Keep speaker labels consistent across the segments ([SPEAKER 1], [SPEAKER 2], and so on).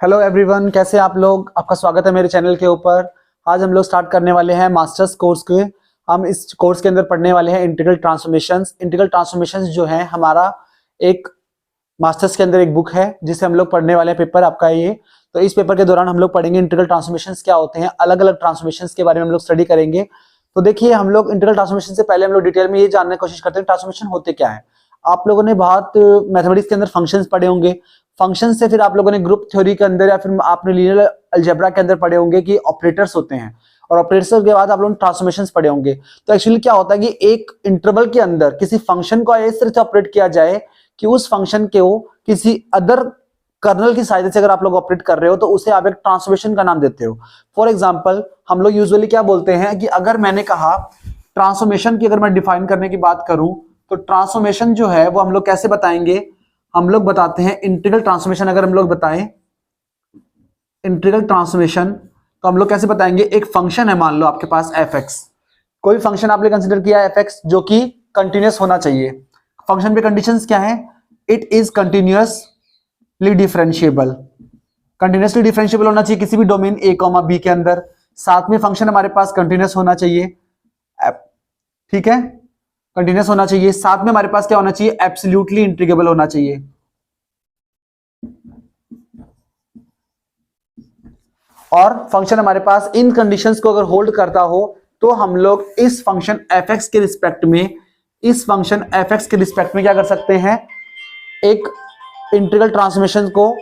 [SPEAKER 1] Hello everyone, कैसे हैं आप लोग। आपका स्वागत है मेरे चैनल के ऊपर। आज हम लोग स्टार्ट करने वाले हैं मास्टर्स कोर्स के। हम इस कोर्स के अंदर पढ़ने वाले हैं इंटीग्रल ट्रांसफॉर्मेशंस। इंटीग्रल ट्रांसफॉर्मेशंस जो है हमारा एक मास्टर्स के अंदर एक बुक है जिसे हम लोग पढ़ने वाले हैं। पेपर आपका ये, तो इस पेपर के दौरान हम लोग पढ़ेंगे इंटीग्रल ट्रांसफॉर्मेशंस क्या होते हैं, अलग अलग ट्रांसफॉर्मेशंस के बारे में हम लोग स्टडी करेंगे। तो देखिए, हम लोग इंटीग्रल ट्रांसफॉर्मेशन से पहले हम लोग डिटेल में ये जानने की कोशिश करते हैं ट्रांसफॉर्मेशन होते क्या है। आप लोगों ने बहुत मैथमेटिक्स के अंदर फंक्शंस पढ़े होंगे। फंक्शन से फिर आप लोगों ने ग्रुप थ्योरी के अंदर या फिर आपने लीनियर अलजेब्रा के अंदर पढ़े होंगे कि ऑपरेटर्स होते हैं, और ऑपरेटर्स के बाद आप लोगों ने ट्रांसफॉर्मेशंस पढ़े होंगे। तो एक्चुअली क्या होता है कि एक इंटरवल के अंदर किसी फंक्शन को इस तरह से ऑपरेट किया जाए कि उस फंक्शन को किसी अदर कर्नल की सहायता से अगर आप लोग ऑपरेट कर रहे हो तो उसे आप एक ट्रांसफॉर्मेशन का नाम देते हो। फॉर एग्जाम्पल, हम लोग यूजुअली क्या बोलते हैं कि अगर मैंने कहा ट्रांसफॉर्मेशन की, अगर मैं डिफाइन करने की बात करूं तो ट्रांसफॉर्मेशन जो है वो हम लोग कैसे बताएंगे। हम लोग बताते हैं इंटीग्रल ट्रांसफॉर्मेशन। अगर हम लोग बताएं इंटीग्रल ट्रांसफॉर्मेशन तो हम लोग कैसे बताएंगे। एक फंक्शन है, मान लो आपके पास एफ एक्स, कोई फंक्शन आपने कंसिडर किया एफ एक्स जो कि कंटिन्यूअस होना चाहिए। फंक्शन पे कंडीशंस क्या है, it is continuously differentiable. Continuously differentiable होना चाहिए किसी भी डोमेन ए कॉमा बी के अंदर। साथ में फंक्शन हमारे पास कंटिन्यूअस होना चाहिए, ठीक है, कंटिन्यूअस होना चाहिए। साथ में हमारे पास क्या होना चाहिए, एब्सोल्युटली इंटीग्रेबल होना चाहिए। और फंक्शन हमारे पास इन कंडीशंस को अगर होल्ड करता हो तो हम लोग इस फंक्शन एफ एक्स के रिस्पेक्ट में, इस फंक्शन एफ एक्स के रिस्पेक्ट में क्या कर सकते हैं, एक इंटीग्रल ट्रांसफॉर्मेशन को,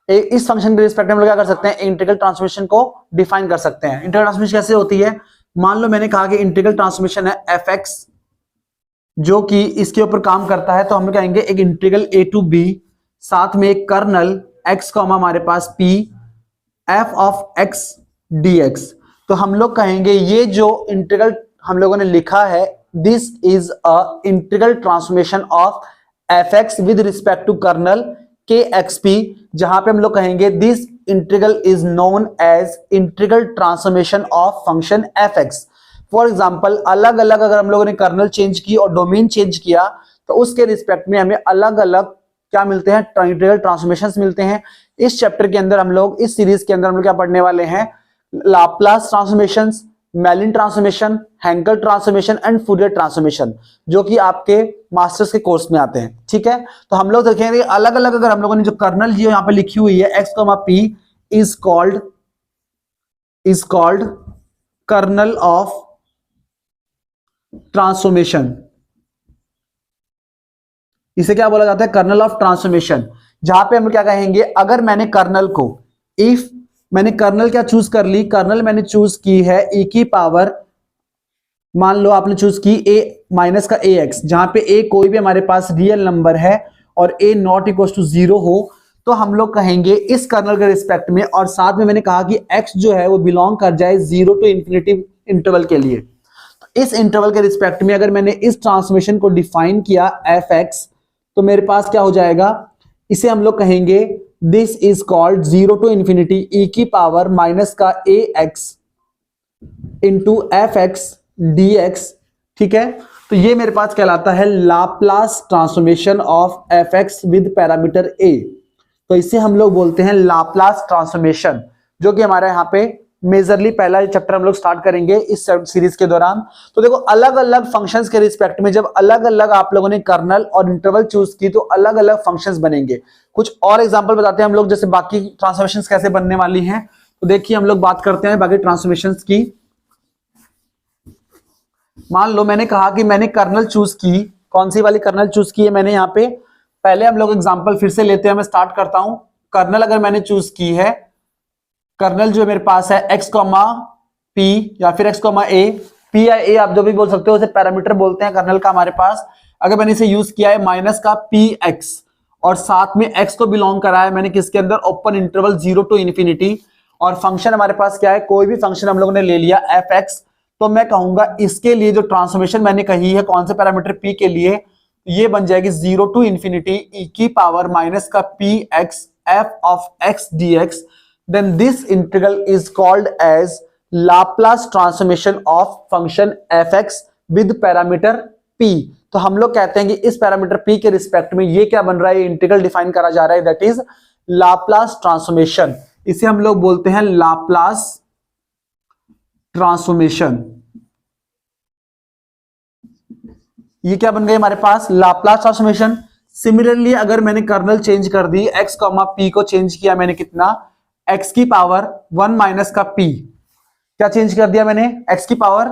[SPEAKER 1] इस फंक्शन के रिस्पेक्ट में हम लोग क्या कर सकते हैं, इंटीग्रल ट्रांसफॉर्मेशन को डिफाइन कर सकते हैं। इंटीग्रल ट्रांसफॉर्मेशन कैसे होती है, मान लो मैंने कहा कि इंटीग्रल ट्रांसफॉर्मेशन है एफ एक्स जो कि इसके ऊपर काम करता है, तो हम लोग कहेंगे एक इंटीग्रल ए टू बी, साथ में एक कर्नल एक्स कॉमा हमारे पास P F of X D X. तो हम लोग कहेंगे ये जो इंटीग्रल हम लोगों ने लिखा है, this is a integral transformation of F X with respect to kernel K X P, जहां पे हम लोग कहेंगे this integral is known as integral transformation of function F X. For example, अलग अलग अगर हम लोगों ने कर्नल चेंज की और डोमेन चेंज किया तो उसके रिस्पेक्ट में हमें अलग अलग क्या मिलते हैं, इंटीग्रल ट्रांसफॉर्मेशंस मिलते हैं। इस चैप्टर के अंदर हम लोग, इस सीरीज के अंदर हम लोग क्या पढ़ने वाले हैं, Laplace transformations, Mellin transformation, Hankel transformation and Fourier transformation, जो कि आपके मास्टर्स के कोर्स में आते हैं। ठीक है, तो हम लोग देखेंगे अलग अलग अगर हम लोगों ने जो कर्नल जो यहाँ पे लिखी हुई है X comma P is called kernel of transformation. इसे क्या बोला जाता है, कर्नल ऑफ ट्रांसफॉर्मेशन। जहां पे हम क्या कहेंगे, अगर मैंने कर्नल को, इफ मैंने कर्नल क्या चूज कर ली, कर्नल मैंने चूज की है e की पावर, मान लो आपने चूज की a माइनस का ए एक्स, जहां पे a कोई भी हमारे पास रियल नंबर है और a नॉट इक्वल टू 0 हो, तो हम लोग कहेंगे इस कर्नल के रिस्पेक्ट में, और साथ में मैंने कहा कि x जो है वो बिलोंग कर जाए 0 टू इंफिनिटी इंटरवल के लिए। तो इस इंटरवल के रिस्पेक्ट में अगर मैंने इस ट्रांसफॉर्मेशन को डिफाइन किया एफ एक्स, तो मेरे पास क्या हो जाएगा, इसे हम लोग कहेंगे this is called 0 to infinity e की पावर माइनस का A X into F X D X. ठीक है, तो ये मेरे पास कहलाता है Laplace transformation of F X with parameter A. तो इसे हम लोग बोलते हैं लाप्लास ट्रांसफॉर्मेशन, जो कि हमारे यहाँ पे मेजरली पहला चैप्टर हम लोग स्टार्ट करेंगे इस सीरीज के दौरान। तो देखो, अलग अलग फंक्शंस के रिस्पेक्ट में जब अलग अलग आप लोगों ने कर्नल और इंटरवल चूज की तो अलग अलग फंक्शंस बनेंगे। कुछ और एग्जांपल बताते हैं हम लोग, जैसे बाकी ट्रांसफॉर्मेशंस कैसे बनने वाली हैं। तो देखिए, हम लोग बात करते हैं बाकी ट्रांसफॉर्मेशंस की। मान लो मैंने कहा कि मैंने कर्नल चूज की, कौन सी वाली कर्नल चूज की है मैंने यहाँ पे, पहले हम लोग एग्जाम्पल फिर से लेते हैं, मैं स्टार्ट करता हूं। कर्नल अगर मैंने चूज की है, कर्नल जो मेरे पास है एक्स कॉमा पी या फिर एक्स कॉमा ए, पी या ए आप जो भी बोल सकते हो, उसे पैरामीटर बोलते हैं कर्नल का हमारे पास। अगर मैंने इसे यूज किया है माइनस का पी एक्स, और साथ में एक्स को बिलोंग कराया मैंने किसके अंदर, ओपन इंटरवल 0 टू इंफिनिटी, और फंक्शन हमारे पास क्या है, कोई भी फंक्शन हम लोगों ने ले लिया एफ एक्स, तो मैं कहूंगा इसके लिए जो ट्रांसफॉर्मेशन मैंने कही है कौन से पैरामीटर पी के लिए, ये बन जाएगी 0 टू इंफिनिटी ई की पावर माइनस का P x F of X D x. then this integral is called as Laplace transformation of function fx with parameter p। तो हम लोग कहते हैं कि इस पैरामीटर p के रिस्पेक्ट में ये क्या बन रहा है, इंटीग्रल डिफाइन करा जा रहा है, दैट इज लाप्लास ट्रांसफॉर्मेशन, इसे हम लोग बोलते हैं लाप्लास ट्रांसफॉर्मेशन। ये क्या बन गई हमारे पास, लाप्लास ट्रांसफॉर्मेशन। सिमिलरली अगर मैंने कर्नल चेंज कर दी, x, p को चेंज किया मैंने कितना, x की पावर 1 माइनस का p, क्या चेंज कर दिया मैंने, x की power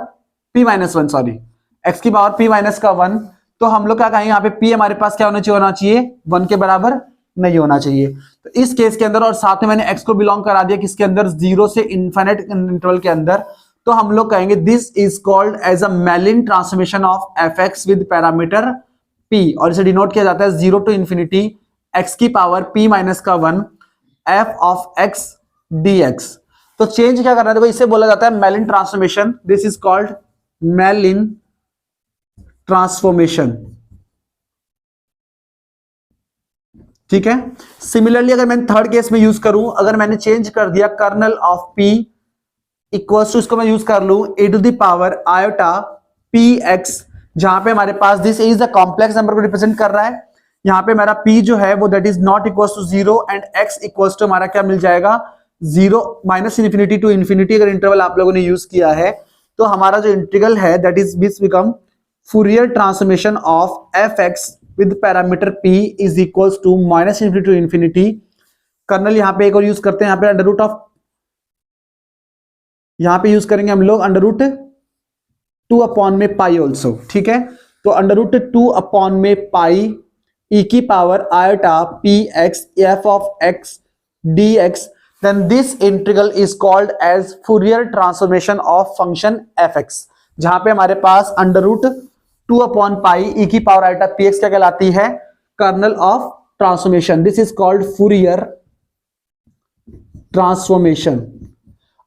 [SPEAKER 1] p minus 1, sorry x की पावर p माइनस का 1। तो हम लोग क्या कहेंगे यहाँ पे p हमारे पास क्या होना चाहिए 1 के बराबर नहीं होना चाहिए। तो इस केस के अंदर, और साथ में मैंने x को बिलोंग करा दिया किसके अंदर, 0 से इनफाइनाइट इंटरवल के अंदर, तो हम लोग कहेंगे this is called as a Mellin transformation of F X with parameter p, और इसे डिनोट किया जाता है 0 टू इंफिनिटी x की पावर p माइनस का 1 f ऑफ x dx। तो चेंज क्या करना है, देखो इसे बोला जाता है Mellin transformation, this is called Mellin transformation, ठीक है। सिमिलरली अगर मैं थर्ड केस में यूज करूं, अगर मैंने चेंज कर दिया kernel of p equals to, इसको मैं यूज कर लूं a to the power iota px, जहां पे हमारे पास this is the complex number को रिप्रेजेंट कर रहा है। यहां पे हमारा p जो है वो that is not equals to 0 and x equals to हमारा क्या मिल जाएगा 0 माइनस इन्फिनिटी टू इन्फिनिटी। अगर इंटरवल आप लोगों ने यूज किया है तो हमारा जो इंटीग्रल है that is this become Fourier transformation of fx with parameter p is equals to minus infinity to infinity. Kernel यहां पे एक और यूज करते हैं, यहां पे अंडर रूट ऑफ, यहां पे यूज करेंगे हम लोग अंडर रूट 2 अपॉन में पाई ऑल्सो, ठीक है। तो अंडर रूट 2 अपॉन में पाई e की power iota px f of x dx, then this integral is called as Fourier transformation of function fx, जहां पे हमारे पास under root 2 upon pi e की पावर आयोटा px क्या कहलाती है, kernel of transformation. This is called Fourier transformation.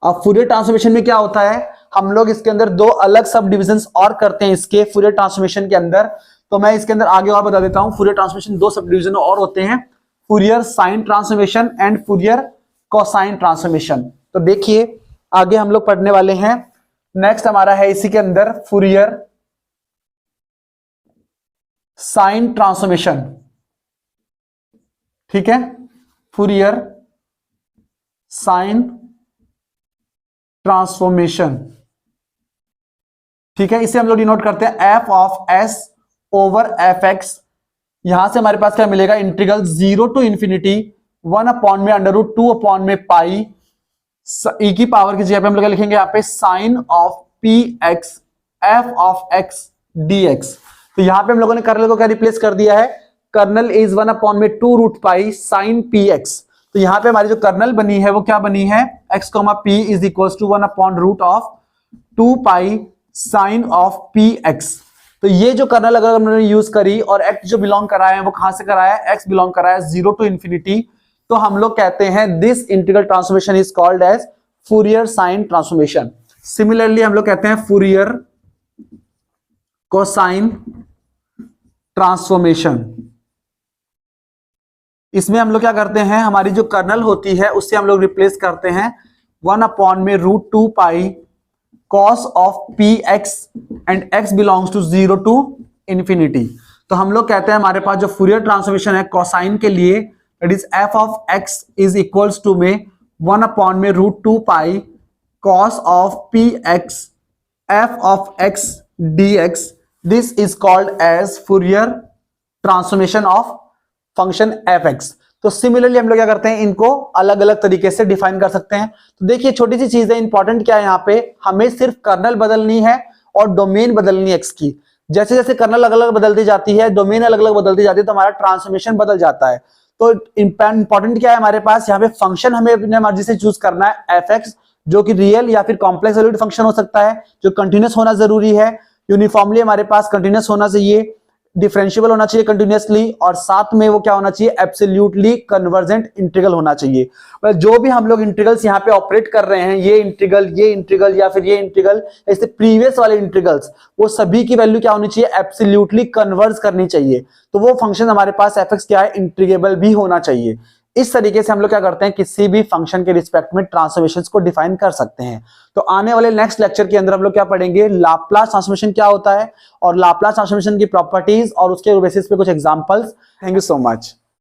[SPEAKER 1] अब Fourier transformation में क्या होता है, हम लोग इसके अंदर दो अलग सब डिविजन्स और करते हैं इसके फूरियर ट्रांसफॉर्मेशन के अंदर। तो मैं इसके अंदर आगे और बता देता हूं, फूरियर ट्रांसफॉर्मेशन दो सब डिविजन और होते हैं, Fourier sine transformation and Fourier cosine transformation. तो देखिए आगे हम लोग पढ़ने वाले हैं, नेक्स्ट हमारा है इसी के अंदर फूरियर साइन ट्रांसफॉर्मेशन, ठीक है, फूरियर साइन ट्रांसफॉर्मेशन, ठीक है। इसे हम लोग डिनोट करते हैं f of s over F x. यहां से हमारे पास क्या मिलेगा, इंटीग्रल 0 टू इंफिनिटी 1 अपॉन में अंडर रूट 2 अपॉन में पाई e की पावर की जगह पे हम लोग लिखेंगे यहाँ पे sine of px f of x dx। तो यहां पे हम लोगों ने कर्नल को क्या रिप्लेस कर दिया है, कर्नल इज 1 अपॉन में 2 रूट पाई साइन px। तो यहां पे हमारी जो कर्नल बनी है वो क्या बनी है, x, p is equal to 1 upon root of 2 pi sine of px। तो ये जो कर्नल अगर हमने यूज करी और x जो बिलोंग कराया है वो कहां से कराया है, x बिलोंग कराया है 0 टू इंफिनिटी, तो हम लोग कहते हैं this integral transformation is called as Fourier sine transformation. Similarly हम लोग कहते हैं फूरियर कोसाइन ट्रांसफॉर्मेशन। इसमें हम लोग क्या करते हैं, हमारी जो कर्नल होती है उससे हम लोग रिप्लेस करते हैं 1 अपॉन में root 2 pi cos of px and x belongs to 0 to infinity. तो हम लोग कहते हैं हमारे पास जो फूरियर ट्रांसफॉर्मेशन है कोसाइन के लिए that is f of x is equals to में 1 अपॉन में root 2 pi cos of px f of x dx। This is called as Fourier transformation of function fx। तो सिमिलरली हम लोग क्या करते हैं, इनको अलग अलग तरीके से डिफाइन कर सकते हैं। तो देखिए छोटी सी चीज है, इंपॉर्टेंट क्या है यहाँ पे, हमें सिर्फ कर्नल बदलनी है और डोमेन बदलनी है x की। जैसे जैसे कर्नल अलग अलग बदलती जाती है, डोमेन अलग अलग बदलती जाती है, तो हमारा ट्रांसफॉर्मेशन बदल जाता है। तो इंपॉर्टेंट क्या है हमारे पास, यहाँ पे फंक्शन हमें अपने मर्जी से चूज करना है, fx जो कि रियल या फिर कॉम्प्लेक्स वैल्यूड फंक्शन हो सकता है, जो कंटिन्यूस होना जरूरी है, यूनिफॉर्मली हमारे पास कंटिन्यूस होना चाहिए, डिफरेंशिएबल होना चाहिए कंटिन्यूअसली, और साथ में वो क्या होना चाहिए, एब्सोल्युटली कन्वर्जेंट इंटीग्रल होना चाहिए। मतलब जो भी हम लोग इंटीग्रल्स यहाँ पे ऑपरेट कर रहे हैं, ये इंटीग्रल या फिर ये इंटीग्रल, ऐसे प्रीवियस वाले इंटीग्रल्स, वो सभी की वैल्यू क्या होनी चाहिए, एब्सोल्युटली कन्वर्ज करनी चाहिए। तो वो फंक्शन हमारे पास fx क्या है, इंटीग्रेबल भी होना चाहिए। इस तरीके से हम लोग क्या करते हैं, किसी भी फंक्शन के रिस्पेक्ट में ट्रांसफॉर्मेशंस को डिफाइन कर सकते हैं। तो आने वाले नेक्स्ट लेक्चर के अंदर हम लोग क्या पढ़ेंगे, लाप्लास ट्रांसफॉर्मेशन क्या होता है और लाप्लास ट्रांसफॉर्मेशन की प्रॉपर्टीज और उसके बेसिस पे कुछ examples. Thank you so much.